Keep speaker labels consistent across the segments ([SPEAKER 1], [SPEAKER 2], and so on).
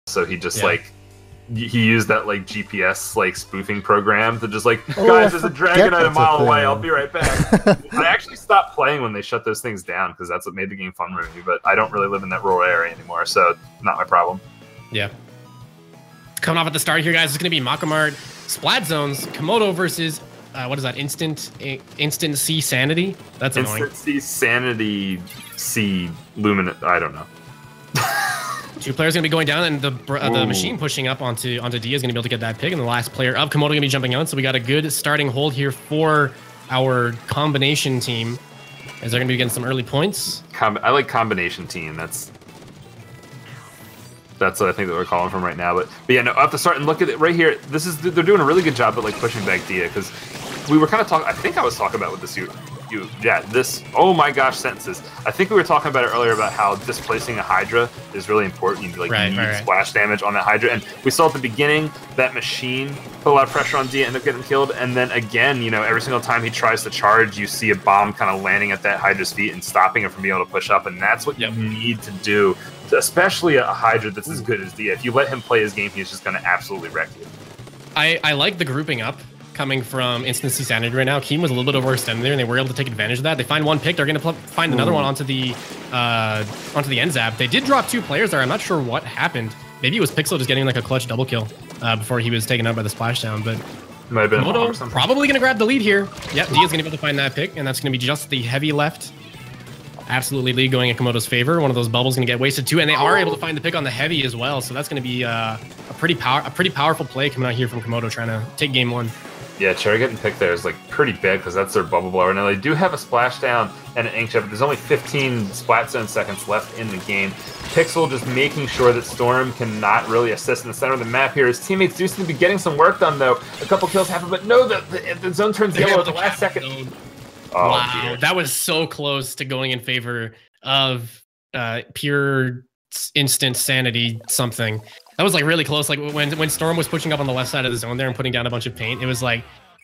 [SPEAKER 1] so he just like he used that like GPS like spoofing program to just like, guys, there's a dragon at a mile away. I'll be right back. I actually stopped playing when they shut those things down because that's what made the game fun for me. But I don't really live in that rural area anymore, so not my problem.
[SPEAKER 2] Yeah. Coming off at the start here, guys, it's going to be Makamart Splat Zones, Komodo versus what is that? Instant Seasanity? That's annoying.
[SPEAKER 1] Instant Seasanity Luminant. I don't know.
[SPEAKER 2] Two players going to be going down, and the machine pushing up onto D is going to be able to get that pick, and the last player of Komodo going to be jumping out. So we got a good starting hold here for our combination team, as they're going to be getting some early points.
[SPEAKER 1] I like combination team. That's what I think that we're calling from right now. But yeah, no, off the start and look at it right here. They're doing a really good job at like pushing back Dia, because we were kind of talking. I think I was talking about with this this. Oh my gosh, sentences. I think we were talking about it earlier about how displacing a Hydra is really important. You need splash damage on that Hydra, and we saw at the beginning that machine put a lot of pressure on Dia, end up getting killed, and then again, every single time he tries to charge, you see a bomb kind of landing at that Hydra's feet and stopping it from being able to push up, and that's what you need to do. Especially a Hydra that's as good as Dia. If you let him play his game, he's just going to absolutely wreck you.
[SPEAKER 2] I like the grouping up coming from Instant Seasanity right now. Keem was a little bit overextended there, and they were able to take advantage of that. They find one pick. They're going to find another one onto the end zap. They did drop two players there. I'm not sure what happened. Maybe it was Pixel just getting like a clutch double kill before he was taken out by the splashdown. But
[SPEAKER 1] might have been
[SPEAKER 2] Komodo probably going to grab the lead here. Yep, Dia's going to be able to find that pick, and that's going to be just the heavy left. Absolutely lead going in Komodo's favor. One of those bubbles going to get wasted too, and they are able to find the pick on the heavy as well. So that's going to be a pretty powerful play coming out here from Komodo, trying to take game one.
[SPEAKER 1] Yeah, Cherry getting picked there is like pretty big because that's their bubble blower. Now they do have a splashdown and an ink chip, but there's only 15 splat zone seconds left in the game. Pixel just making sure that Storm cannot really assist in the center of the map here. His teammates do seem to be getting some work done though. A couple kills happen, but no, the zone turns yellow at the last second.
[SPEAKER 2] Oh, wow, dear. That was so close to going in favor of pure instant sanity something. That was like really close. Like when Storm was pushing up on the left side of the zone there and putting down a bunch of paint, it was like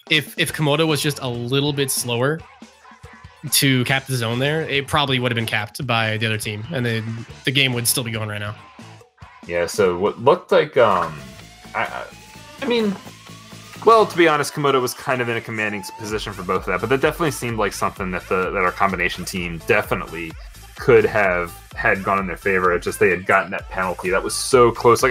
[SPEAKER 2] if Komodo was just a little bit slower to cap the zone there, it probably would have been capped by the other team, and then the game would still be going right now.
[SPEAKER 1] Yeah. So what looked like I mean. Well, to be honest, Komodo was kind of in a commanding position for both of that, but that definitely seemed like something that our combination team definitely could have had gone in their favor. It's just they had gotten that penalty. That was so close.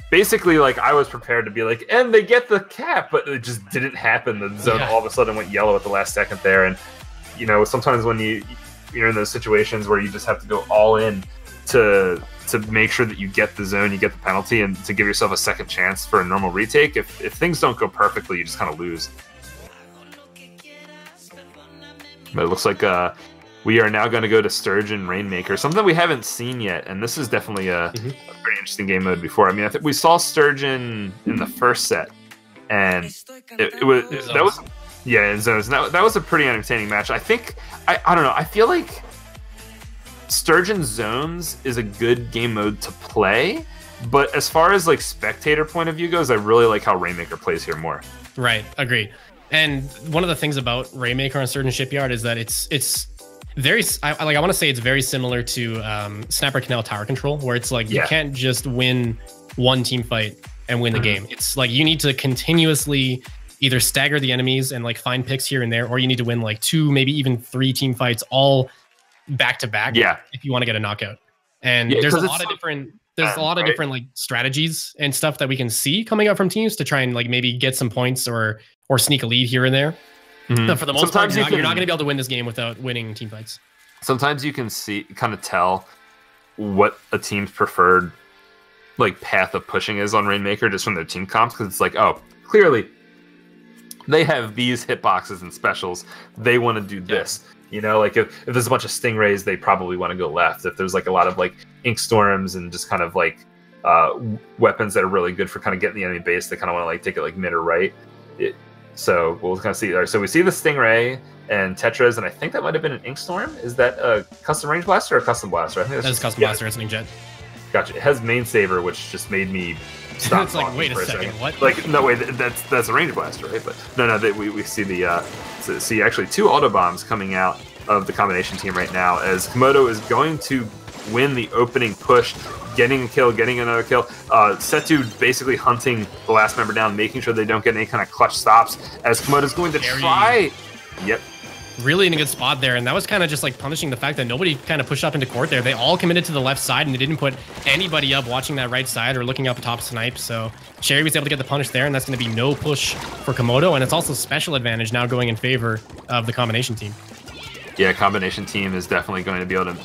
[SPEAKER 1] Basically, I was prepared to be like, and they get the cap, but it just didn't happen. The zone all of a sudden went yellow at the last second there, and sometimes when you're in those situations where you just have to go all in to make sure that you get the zone, you get the penalty, and to give yourself a second chance for a normal retake. If things don't go perfectly, you just kind of lose. But it looks like we are now going to go to Sturgeon Rainmaker, something we haven't seen yet, and this is definitely a pretty interesting game mode before. I mean, I think we saw Sturgeon in the first set, and that was a pretty entertaining match. I think I don't know. I feel like Sturgeon Zones is a good game mode to play, but as far as spectator point of view goes, I really like how Rainmaker plays here more. Right,
[SPEAKER 2] agreed. And one of the things about Rainmaker on Sturgeon Shipyard is that it's very I want to say it's very similar to Snapper Canal Tower Control, where it's like you can't just win one team fight and win the game. It's like you need to continuously either stagger the enemies and find picks here and there, or you need to win 2, maybe even 3 team fights all back to back if you want to get a knockout. And there's a lot of different strategies and stuff that we can see coming out from teams to try and maybe get some points or sneak a lead here and there. But for the most part, you're not going to be able to win this game without winning team fights.
[SPEAKER 1] Sometimes you can kind of tell what a team's preferred path of pushing is on Rainmaker just from their team comps, because it's oh, clearly they have these hitboxes and specials. They want to do this. If there's a bunch of Stingrays, they probably want to go left. If there's a lot of Ink Storms and just kind of weapons that are really good for kind of getting the enemy base, they kind of want to take it mid or right. So we'll kind of see there. So we see the Stingray and Tetras, and I think that might have been an Ink Storm. Is that a custom range blaster or a custom blaster? I think
[SPEAKER 2] that's custom blaster. It's an inkjet.
[SPEAKER 1] Gotcha. It has main saver, which just made me stop.
[SPEAKER 2] It's wait a second, what?
[SPEAKER 1] No way, that's a range blaster, right? But no, we see the see actually 2 auto bombs coming out of the combination team right now, as Komodo is going to win the opening push, getting a kill, getting another kill. Setu basically hunting the last member down, making sure they don't get any kind of clutch stops, as Komodo's going to try. Yep.
[SPEAKER 2] Really in a good spot there, and that was kind of just like punishing the fact that nobody kind of pushed up into court there. They all committed to the left side, and they didn't put anybody up watching that right side or looking up top snipe. So Cherry was able to get the punish there, and that's going to be no push for Komodo, and it's also special advantage now going in favor of the combination team.
[SPEAKER 1] Yeah, combination team is definitely going to be able to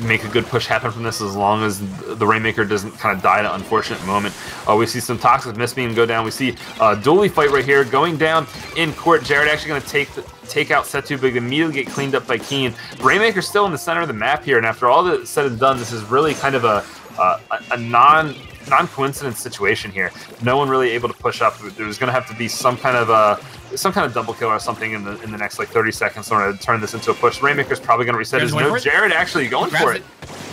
[SPEAKER 1] make a good push happen from this, as long as the Rainmaker doesn't kind of die at an unfortunate moment. We see some Toxic Mistbeam go down. We see a dually fight right here going down in court. Jared actually going to take out Setu, but immediately get cleaned up by Keen. Rainmaker's still in the center of the map here, and after all that's said and done, this is really kind of a non-coincidence situation here. No one really able to push up. There's going to have to be some kind of double kill or something in the next like 30 seconds in order to turn this into a push. Rainmaker's probably going to reset his no. Jared actually going for it.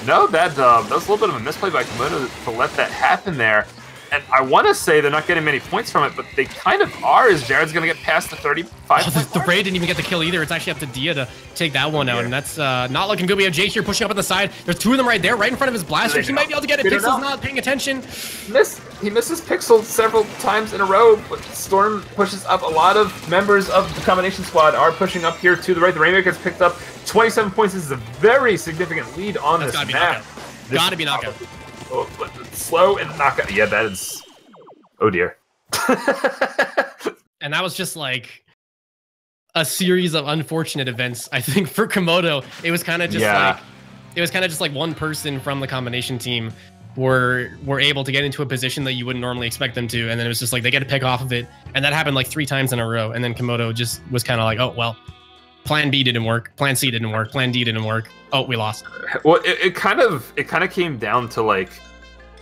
[SPEAKER 1] No, that was a little bit of a misplay by Komodo to let that happen there. And I want to say they're not getting many points from it, but they kind of are, as Jared's going to get past the 35
[SPEAKER 2] the Bray didn't even get the kill either. It's actually up to Dia to take that one out, and that's not looking good. We have Jake here pushing up on the side. There's two of them right there, right in front of his blaster. He might be able to get it. Pixel's not paying attention.
[SPEAKER 1] He misses Pixel several times in a row, but Storm pushes up. A lot of members of the combination squad are pushing up here to the right. The Rainmaker's picked up 27 points. This is a very significant lead on this map.
[SPEAKER 2] Gotta be knockout.
[SPEAKER 1] Oh, slow and knockout. Yeah, that is. Oh dear.
[SPEAKER 2] And that was just like a series of unfortunate events. I think for Komodo, it was kind of just like one person from the combination team were able to get into a position that you wouldn't normally expect them to, and then it was just like they get to pick off of it, and that happened like 3 times in a row. And then Komodo just was kind of like, oh well, Plan B didn't work, Plan C didn't work, Plan D didn't work. Oh, we lost.
[SPEAKER 1] Well, it kind of came down to like,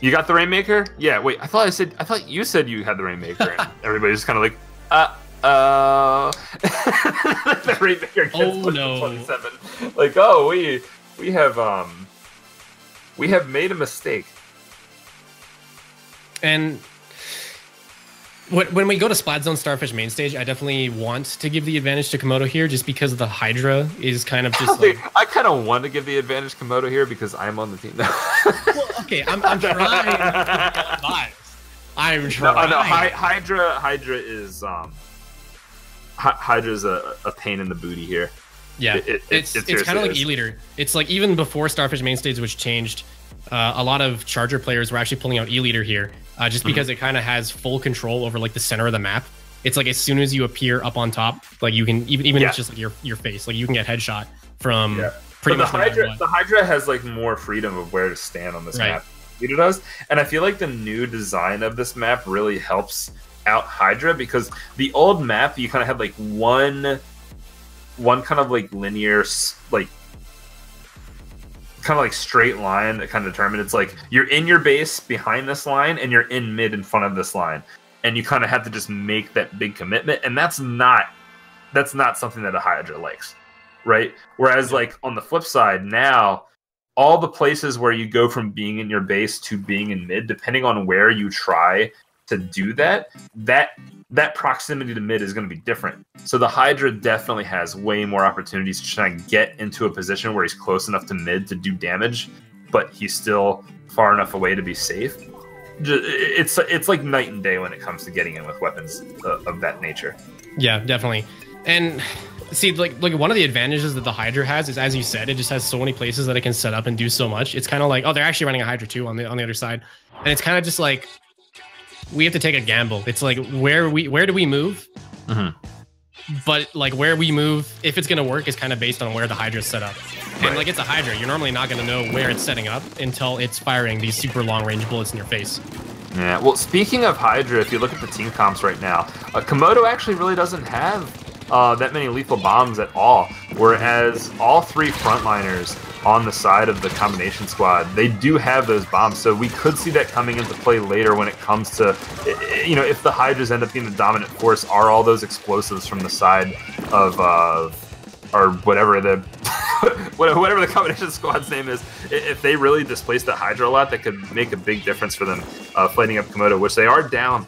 [SPEAKER 1] you got the Rainmaker? Yeah. Wait, I thought you said you had the Rainmaker. And everybody's just kind of like, the Rainmaker gets pushed to 27. Like, oh, we have made a mistake.
[SPEAKER 2] And when we go to Splat Zone Starfish main stage, I definitely want to give the advantage to Komodo here, just because the Hydra is kind of just like...
[SPEAKER 1] I kind of want to give the advantage to Komodo here because I'm on the team now.
[SPEAKER 2] Well, okay, I'm trying to get vibes. I'm trying.
[SPEAKER 1] No, Hydra is Hydra's a pain in the booty here.
[SPEAKER 2] Yeah, it's kind of like E-Leader. It's like even before Starfish main stage, which changed, a lot of Charger players were actually pulling out E-Leader here, just because it kind of has full control over like the center of the map. It's like as soon as you appear up on top, like you can even if it's just like your face, like you can get headshot from pretty much.
[SPEAKER 1] The Hydra has like more freedom of where to stand on this map. It does, and I feel like the new design of this map really helps out Hydra, because the old map you kind of had like one kind of like linear, like kind of like straight line that kind of determined it's like you're in your base behind this line and you're in mid in front of this line, and you kind of have to just make that big commitment, and that's not something that a Hydra likes, right? Whereas like on the flip side, now all the places where you go from being in your base to being in mid, depending on where you try to do that proximity to mid is going to be different. So the Hydra definitely has way more opportunities to try and get into a position where he's close enough to mid to do damage, but he's still far enough away to be safe. It's like night and day when it comes to getting in with weapons of that nature.
[SPEAKER 2] Yeah, definitely. And see, like one of the advantages that the Hydra has is, as you said, it just has so many places that it can set up and do so much. It's kind of like, oh, they're actually running a Hydra too on the other side, and it's kind of just like we have to take a gamble. It's like where do we move? But like where we move, if it's gonna work, is kind of based on where the Hydra's set up. And like it's a Hydra, you're normally not gonna know where it's setting up until it's firing these super long range bullets in your face.
[SPEAKER 1] Yeah. Well, speaking of Hydra, if you look at the team comps right now, Komodo actually really doesn't have that many lethal bombs at all, whereas all 3 frontliners on the side of the combination squad, they do have those bombs, so we could see that coming into play later when it comes to, you know, if the Hydras end up being the dominant force, are all those explosives from the side of or whatever the whatever the combination squad's name is, if they really displace the Hydra a lot, that could make a big difference for them fighting up Komodo, which they are down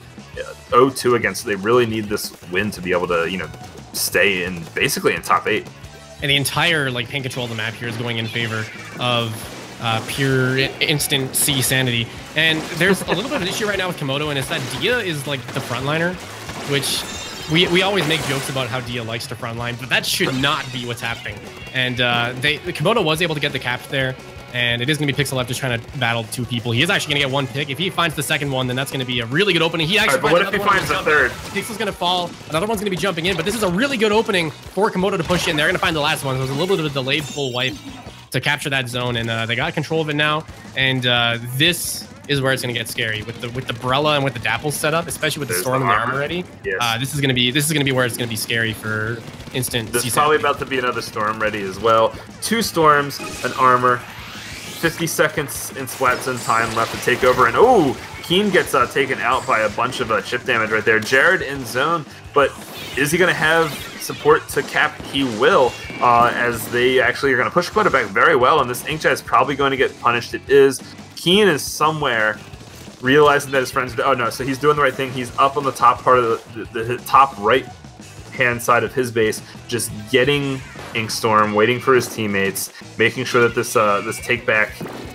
[SPEAKER 1] 0-2 against. So they really need this win to be able to, you know, stay in basically in top 8.
[SPEAKER 2] And the entire like paint control of the map here is going in favor of pure instant Seasanity. And there's a little bit of an issue right now with Komodo, and it's that Dia is like the frontliner, which we always make jokes about how Dia likes to frontline, but that should not be what's happening. And Komodo was able to get the cap there. And it is going to be Pixel left just trying to battle 2 people. He is actually going to get 1 pick. If he finds the second one, then that's going to be a really good opening. He actually
[SPEAKER 1] but what if he finds the third?
[SPEAKER 2] Pixel's going to fall. Another one's going to be jumping in. But this is a really good opening for Komodo to push in. They're going to find the last one. So it was a little bit of a delayed full wipe to capture that zone. And they got control of it now. And this is where it's going to get scary with the Brella and with the Dapple setup, especially with the Storm and the armor ready.
[SPEAKER 1] Yes.
[SPEAKER 2] This is going to be where it's going to be scary for instant.
[SPEAKER 1] There's probably about to be another Storm ready as well. 2 Storms, an armor. 50 seconds in Splat Zone time left to take over, and Keen gets taken out by a bunch of chip damage right there. Jared in zone, but is he going to have support to cap? He will, as they actually are going to push Komodo back very well, and this Inkjet is probably going to get punished. It is. Keen is somewhere realizing that his friends... Oh, no, so he's doing the right thing. He's up on the top part of the top right-hand side of his base, just getting Inkstorm, waiting for his teammates, making sure that this take back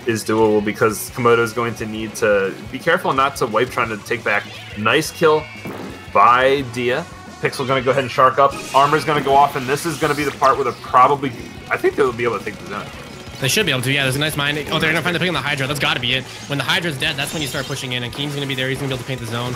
[SPEAKER 1] is doable, because Komodo is going to need to be careful not to wipe trying to take back. Nice kill by Dia. Pixel going to go ahead and shark up. Armor's going to go off, and this is going to be the part where they're probably... I think they'll be able to take the zone.
[SPEAKER 2] They should be able to, yeah. There's a nice mine. Oh, they're going to find the pick on the Hydra. That's got to be it. When the Hydra's dead, that's when you start pushing in, and Keen's going to be there. He's going to be able to paint the zone.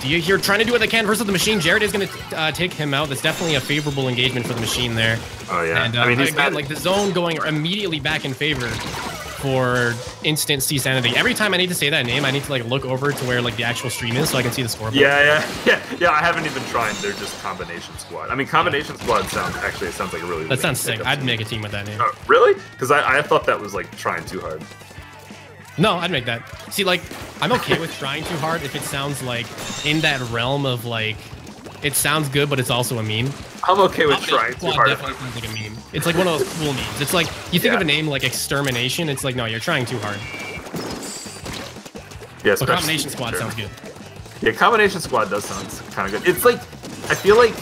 [SPEAKER 2] Dia here trying to do what they can versus the machine. Jared is going to take him out. That's definitely a favorable engagement for the machine there.
[SPEAKER 1] Oh, yeah.
[SPEAKER 2] And I mean, again, like the zone going immediately back in favor for instant Seasanity. Every time I need to say that name, I need to like look over to where like the actual stream is so I can see the scoreboard.
[SPEAKER 1] Yeah. I haven't even tried. They're just combination squad. I mean, combination squad sounds like a really.
[SPEAKER 2] That sounds sick. I'd make a team with that name.
[SPEAKER 1] Oh, really? Because I thought that was like trying too hard.
[SPEAKER 2] No, I'd make that. See, like, I'm okay with trying too hard if it sounds like in that realm of like, it sounds good, but it's also a meme.
[SPEAKER 1] I'm okay with trying too hard.
[SPEAKER 2] Definitely sounds like a meme. It's like one of those cool memes. It's like, you think of a name like Extermination, it's like, no, you're trying too hard.
[SPEAKER 1] Yeah,
[SPEAKER 2] but Combination Squad sounds good.
[SPEAKER 1] Yeah, Combination Squad does sound kind of good. It's like, I feel like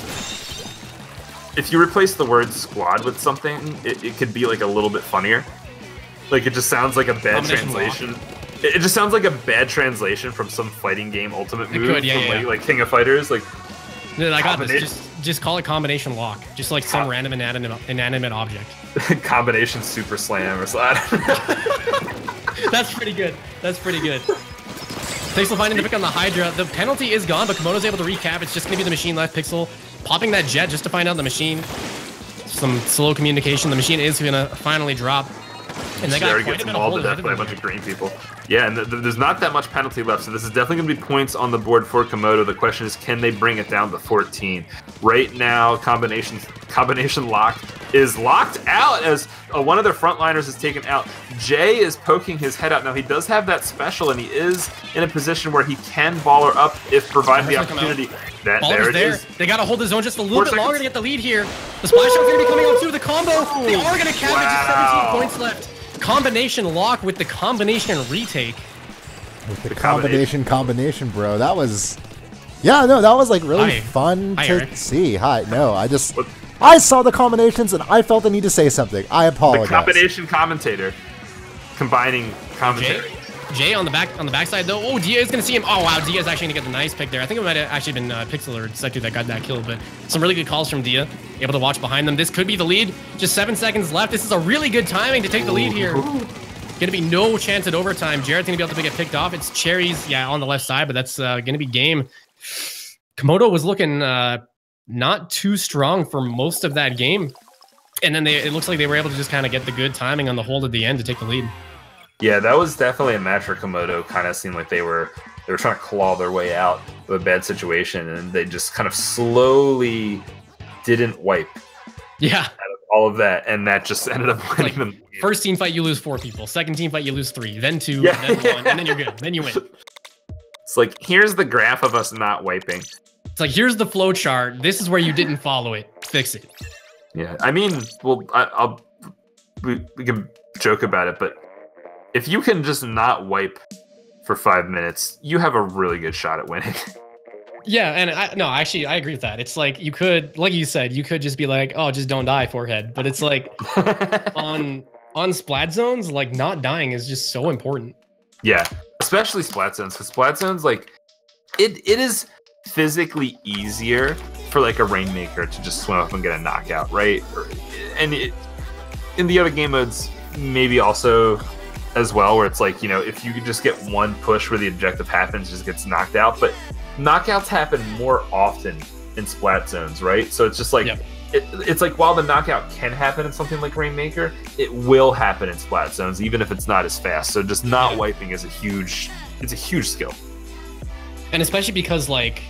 [SPEAKER 1] if you replace the word squad with something, it could be like a little bit funnier. Like, it just sounds like a bad translation. It just sounds like a bad translation from some fighting game ultimate move.
[SPEAKER 2] It could, yeah.
[SPEAKER 1] Like King of Fighters. Like,
[SPEAKER 2] I got this. Just call it combination lock. Just like some random inanimate object.
[SPEAKER 1] Combination super slam or something.
[SPEAKER 2] That's pretty good. Pixel finding the pick on the Hydra. The penalty is gone, but Komodo's able to recap. It's just going to be the machine left. Pixel popping that jet just to find out the machine. Some slow communication. The machine is going to finally drop. And they got
[SPEAKER 1] gets mauled to death by a bunch of green people. Yeah, and there's not that much penalty left, so this is definitely going to be points on the board for Komodo. The question is, can they bring it down to 14? Right now, combination lock is locked out as one of their frontliners is taken out. Jay is poking his head out. Now, he does have that special, and he is in a position where he can baller up if provided the opportunity. There it is.
[SPEAKER 2] They got to hold the zone just a little bit longer to get the lead here. The splash shot's going to be coming out too. The combo. They are going to cap it. Just 17 points left. Combination lock with the combination retake.
[SPEAKER 3] With the combination, bro. That was... Yeah, no, that was like really fun to
[SPEAKER 2] Eric.
[SPEAKER 3] see. I saw the combinations and I felt the need to say something. I apologize.
[SPEAKER 1] The combination commentator. Combining commentary.
[SPEAKER 2] Jay on the backside though. Oh, Dia is gonna see him. Oh wow, Dia's actually gonna get the nice pick there. I think it might have actually been Pixel or Sector that got that kill, but some really good calls from Dia. Able to watch behind them. This could be the lead. Just 7 seconds left. This is a really good timing to take the lead here. Gonna be no chance at overtime. Jared's gonna be able to get picked off. It's Cherries, yeah, on the left side, but that's gonna be game. Komodo was looking not too strong for most of that game, and then it looks like they were able to just kind of get the good timing on the hold at the end to take the lead.
[SPEAKER 1] Yeah, that was definitely a match for Komodo. Kind of seemed like they were trying to claw their way out of a bad situation, and they just kind of slowly didn't wipe.
[SPEAKER 2] Yeah.
[SPEAKER 1] Out of all of that, and that just ended up winning them.
[SPEAKER 2] First team fight, you lose 4 people. Second team fight, you lose 3. Then 2, then 1, and then you're good. Then you win.
[SPEAKER 1] It's like, here's the graph of us not wiping.
[SPEAKER 2] It's like, here's the flow chart. This is where you didn't follow it. Fix it.
[SPEAKER 1] Yeah, I mean, well, we can joke about it, but if you can just not wipe for 5 minutes, you have a really good shot at winning.
[SPEAKER 2] Yeah, and actually, I agree with that. It's like, you could, like you said, you could just be like, oh, just don't die, forehead. But it's like, on on splat zones, like not dying is just so important.
[SPEAKER 1] Yeah, especially splat zones, because splat zones, like, it is physically easier for like a Rainmaker to just swim up and get a knockout, right? And in the other game modes, maybe also as well, where it's like, you know, if you could just get one push where the objective happens, just gets knocked out. But knockouts happen more often in splat zones, right? So it's just like, it's like while the knockout can happen in something like Rainmaker, it will happen in splat zones, even if it's not as fast. So just not wiping is it's a huge skill.
[SPEAKER 2] And especially because, like,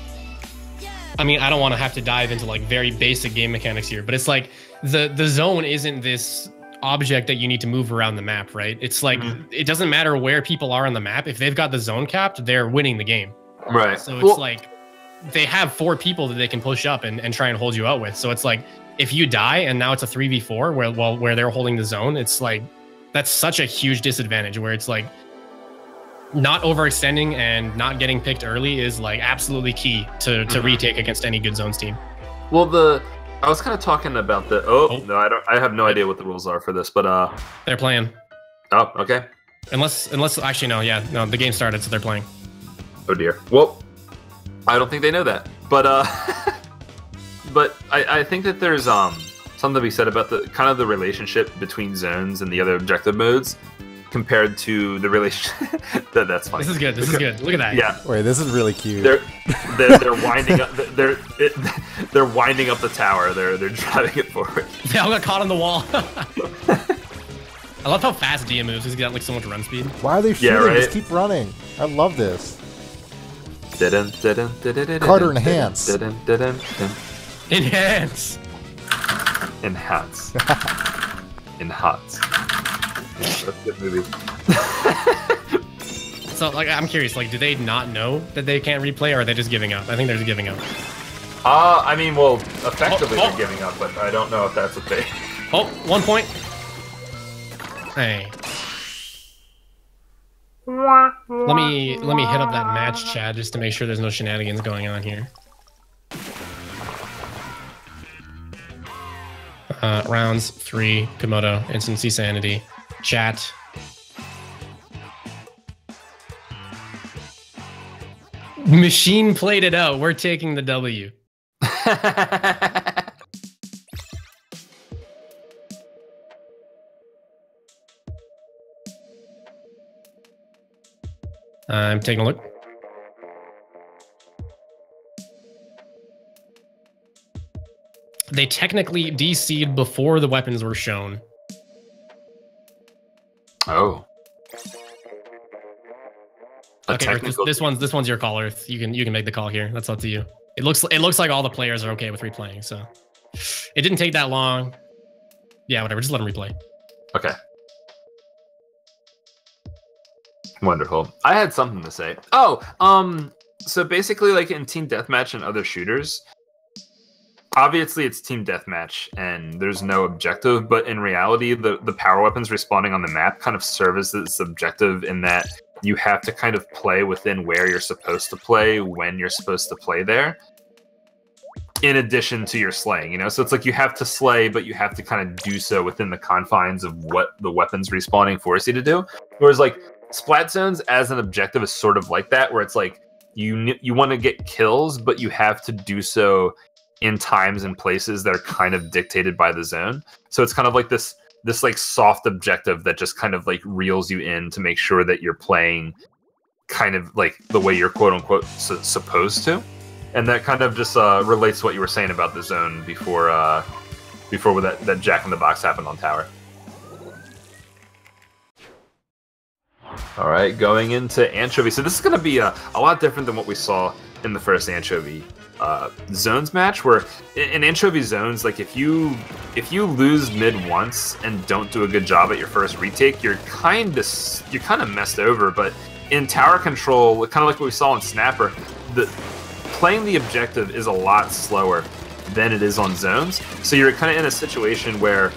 [SPEAKER 2] I mean, I don't want to have to dive into like very basic game mechanics here, but it's like the zone isn't this object that you need to move around the map, right? It's like it doesn't matter where people are on the map. If they've got the zone capped, they're winning the game.
[SPEAKER 1] Right.
[SPEAKER 2] So it's like they have 4 people that they can push up and try and hold you out with. So it's like if you die and now it's a 3v4 where they're holding the zone, it's like that's such a huge disadvantage where it's like not overextending and not getting picked early is like absolutely key to retake against any good zones team.
[SPEAKER 1] Well, I was kind of talking about the no, I have no idea what the rules are for this, but
[SPEAKER 2] they're playing.
[SPEAKER 1] Oh, okay.
[SPEAKER 2] Unless actually no, the game started, so they're playing.
[SPEAKER 1] Oh dear. Well, I don't think they know that, but but I think that there's something to be said about the kind of the relationship between zones and the other objective modes compared to the relationship. That's fine.
[SPEAKER 2] This is good. This is good. Look at that.
[SPEAKER 1] Yeah.
[SPEAKER 3] Wait, this is really cute.
[SPEAKER 1] They're winding up. They're winding up the tower. They're driving it forward.
[SPEAKER 2] They all got caught on the wall. I love how fast Dia moves. He's got like so much run speed.
[SPEAKER 3] Why are they shooting?
[SPEAKER 1] Yeah, right?
[SPEAKER 3] Just keep running. I love this.
[SPEAKER 1] Carter
[SPEAKER 3] enhance.
[SPEAKER 2] Enhance.
[SPEAKER 1] Enhance. Enhance. That's a good movie.
[SPEAKER 2] So, like, I'm curious, like, do they not know that they can't replay, or are they just giving up? I think they're just giving up.
[SPEAKER 1] I mean, well, effectively they're giving up, but I don't know if that's what they...
[SPEAKER 2] Oh, 1 point. Hey. Let me hit up that match chat just to make sure there's no shenanigans going on here. Rounds 3, Komodo, instant Seasanity. Chat. Machine played it out. We're taking the W. I'm taking a look. They technically DC'd before the weapons were shown.
[SPEAKER 1] Oh.
[SPEAKER 2] Okay, this one's your call, Earth. You can make the call here. That's up to you. It looks like all the players are okay with replaying, so it didn't take that long. Yeah, whatever. Just let them replay.
[SPEAKER 1] Okay. Wonderful. I had something to say. Oh, so basically, like in team deathmatch and other shooters, obviously it's team deathmatch and there's no objective, but in reality, the power weapons respawning on the map kind of serve as this objective in that you have to kind of play within where you're supposed to play when you're supposed to play there, in addition to your slaying, you know? So it's like you have to slay, but you have to kind of do so within the confines of what the weapons respawning force you to do. Whereas like splat zones as an objective is sort of like that, where it's like you want to get kills, but you have to do so in times and places that are kind of dictated by the zone. So it's kind of like this like soft objective that just kind of like reels you in to make sure that you're playing kind of like the way you're quote unquote supposed to. And that kind of just relates to what you were saying about the zone before that Jack in the Box happened on tower. All right, going into Anchovy. So this is going to be a lot different than what we saw in the first Anchovy zones match, where in Anchovy zones, like if you lose mid once and don't do a good job at your first retake, you're kind of messed over. But in tower control, kind of like what we saw in Snapper, playing the objective is a lot slower than it is on zones. So you're kind of in a situation where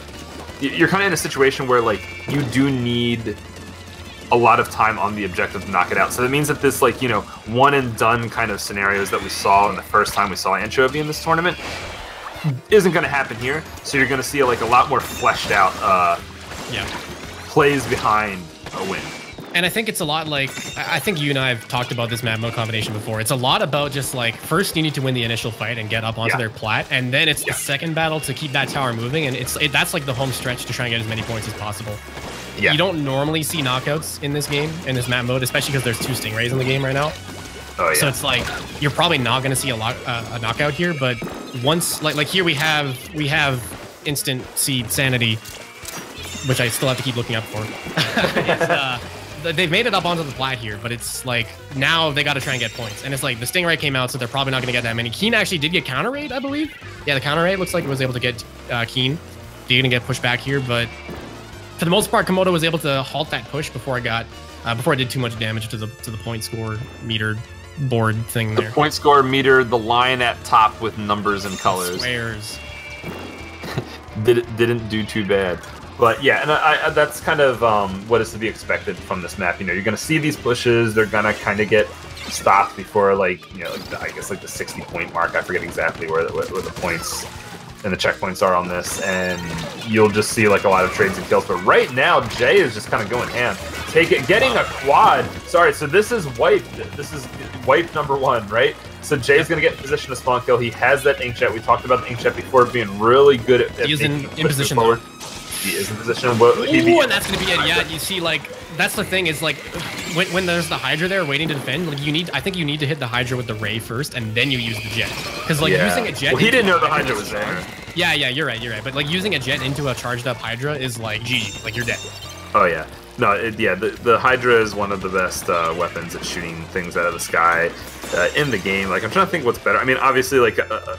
[SPEAKER 1] like you do need a lot of time on the objective to knock it out. So that means that this, like, you know, one and done kind of scenarios that we saw in the first time we saw Anchovy in this tournament isn't going to happen here. So you're going to see like a lot more fleshed out plays behind a win.
[SPEAKER 2] And I think it's a lot like, I think you and I have talked about this map mode combination before. It's a lot about just like, first you need to win the initial fight and get up onto their plat, and then it's the second battle to keep that tower moving, and that's like the home stretch to try and get as many points as possible. Yeah. You don't normally see knockouts in this game, in this map mode, especially because there's 2 Stingrays in the game right now.
[SPEAKER 1] Oh, yeah.
[SPEAKER 2] So it's like, you're probably not going to see a knockout here, but once, like here we have instant Seasanity, which I still have to keep looking up for. They've made it up onto the plat here, but it's like now they got to try and get points. And it's like the Stingray came out, so they're probably not going to get that many. Keen actually did get counter raid, I believe. Yeah, the counter raid looks like it was able to get Keen. They're going to get pushed back here, but for the most part, Komodo was able to halt that push before I did too much damage to the point score meter board thing there.
[SPEAKER 1] The point score meter, the line at top with numbers and colors.
[SPEAKER 2] Squares.
[SPEAKER 1] Didn't do too bad. But yeah, and that's kind of what is to be expected from this map. You know, you're going to see these pushes. They're going to kind of get stopped before, like, you know, I guess like the 60-point mark. I forget exactly where the points and the checkpoints are on this. And you'll just see like a lot of trades and kills. But right now, Jay is just kind of going ham. Getting a quad. Sorry, so this is wipe. This is wipe number 1, right? So Jay's going to get in position to spawn kill. He has that inkjet. We talked about the inkjet before being really good at
[SPEAKER 2] He's in position forward.
[SPEAKER 1] He is in position.
[SPEAKER 2] And that's going to be it. Yeah, you see, like, that's the thing is, like, when there's the Hydra there waiting to defend, like, I think you need to hit the Hydra with the Ray first, and then you use the jet. Because, like, using a jet...
[SPEAKER 1] Well, he didn't know the Hydra was there.
[SPEAKER 2] Yeah, you're right. But, like, using a jet into a charged up Hydra is, like, GG. Like, you're dead.
[SPEAKER 1] Oh, yeah. No, the Hydra is one of the best weapons at shooting things out of the sky in the game. Like, I'm trying to think what's better. I mean, obviously, like, a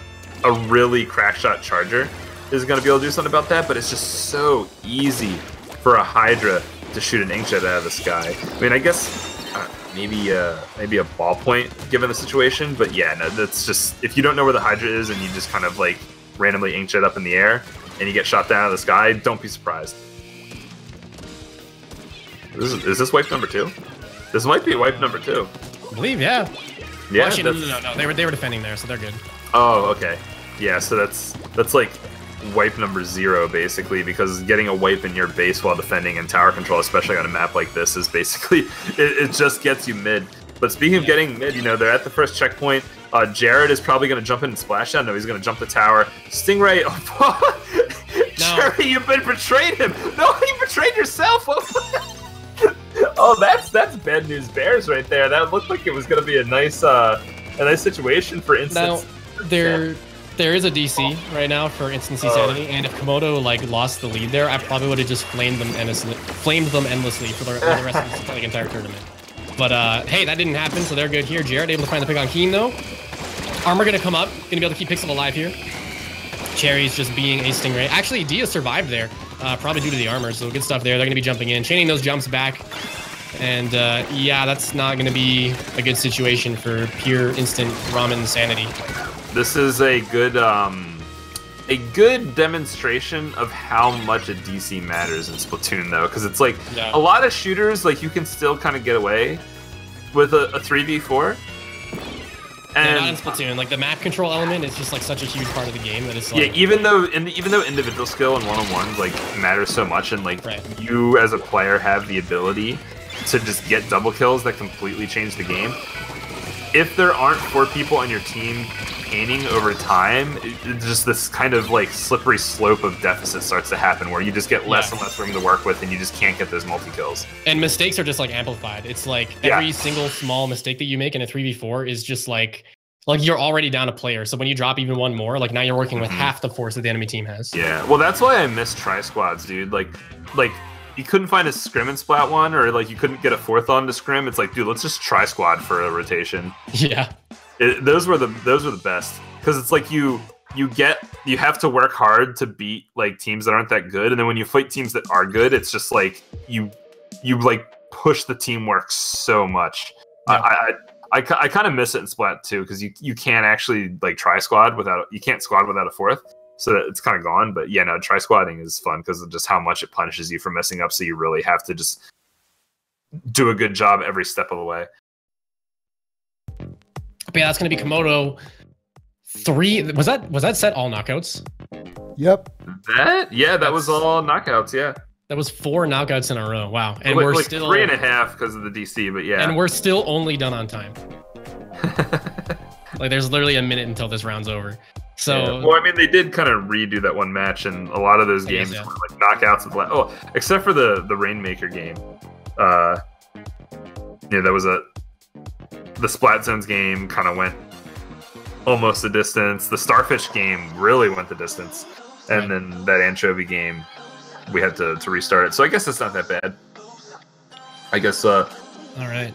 [SPEAKER 1] really crack shot charger is going to be able to do something about that, but it's just so easy for a Hydra to shoot an inkjet out of the sky. I mean, I guess maybe a ballpoint given the situation, but yeah, no, that's just, if you don't know where the Hydra is and you just kind of like randomly inkjet up in the air and you get shot down out of the sky, don't be surprised. Is this wipe number 2? This might be wipe number 2.
[SPEAKER 2] I believe, yeah.
[SPEAKER 1] Yeah.
[SPEAKER 2] Well, actually, no. They were defending there, so they're good.
[SPEAKER 1] Oh, okay. Yeah, so that's like wipe number 0 basically, because getting a wipe in your base while defending in tower control, especially on a map like this, is basically it just gets you mid. But speaking of getting mid, you know, they're at the first checkpoint. Jared is probably going to jump in and splash down. No, he's going to jump the tower. Stingray, Jerry, you've been betrayed him. No, you betrayed yourself. Oh, that's bad news bears right there. That looked like it was going to be a nice situation for instance.
[SPEAKER 2] Now, there is a DC right now for instant Seasanity, and if Komodo like lost the lead there, I probably would have just flamed them endlessly for the rest of the entire tournament. But hey, that didn't happen, so they're good here. Jared able to find the pick on Keen though. Armor gonna come up, gonna be able to keep Pixel alive here. Cherry's just being a Stingray. Actually, Dia survived there, probably due to the armor, so good stuff there. They're gonna be jumping in, chaining those jumps back. And yeah, that's not gonna be a good situation for pure instant ramen sanity.
[SPEAKER 1] This is a good demonstration of how much a DC matters in Splatoon, though, because it's like a lot of shooters, like you can still kind of get away with a 3v4. And
[SPEAKER 2] not in Splatoon. Like the map control element is just like such a huge part of the game that it's like,
[SPEAKER 1] yeah, even though individual skill and one-on-ones like matters so much, and like you as a player have the ability to just get double kills that completely change the game. If there aren't 4 people on your team painting over time, just this kind of like slippery slope of deficit starts to happen where you just get less and less room to work with and you just can't get those multi-kills. And
[SPEAKER 2] mistakes are just like amplified. It's like every single small mistake that you make in a 3v4 is just like you're already down a player. So when you drop even one more, like now you're working with half the force that the enemy team has.
[SPEAKER 1] Yeah, well that's why I miss tri-squads, dude. Like you couldn't find a scrim in Splat 1, or like you couldn't get a 4th on to scrim. It's like, dude, let's just tri-squad for a rotation.
[SPEAKER 2] Yeah.
[SPEAKER 1] Those were the best, because it's like you have to work hard to beat like teams that aren't that good, and then when you fight teams that are good, it's just like you like push the teamwork so much. Yeah. I kind of miss it in Splat 2, because you can't actually like squad without a 4th, so that it's kind of gone. But yeah, no, tri-squadding is fun because of just how much it punishes you for messing up, so you really have to just do a good job every step of the way.
[SPEAKER 2] But yeah, that's gonna be Komodo 3. Was that set all knockouts?
[SPEAKER 3] Yep.
[SPEAKER 1] That was all knockouts. Yeah.
[SPEAKER 2] That was 4 knockouts in a row. Wow.
[SPEAKER 1] And we're like still 3.5 because of the DC, but yeah.
[SPEAKER 2] And we're still only done on time. Like there's literally a minute until this round's over. So
[SPEAKER 1] yeah. Well, I mean, they did kind of redo that one match, and a lot of those games were like knockouts with except for the Rainmaker game. Yeah, that was the Splat Zones game kind of went almost the distance. The Starfish game really went the distance, and then that Anchovy game, we had to restart it. So I guess it's not that bad. I guess.
[SPEAKER 2] All right.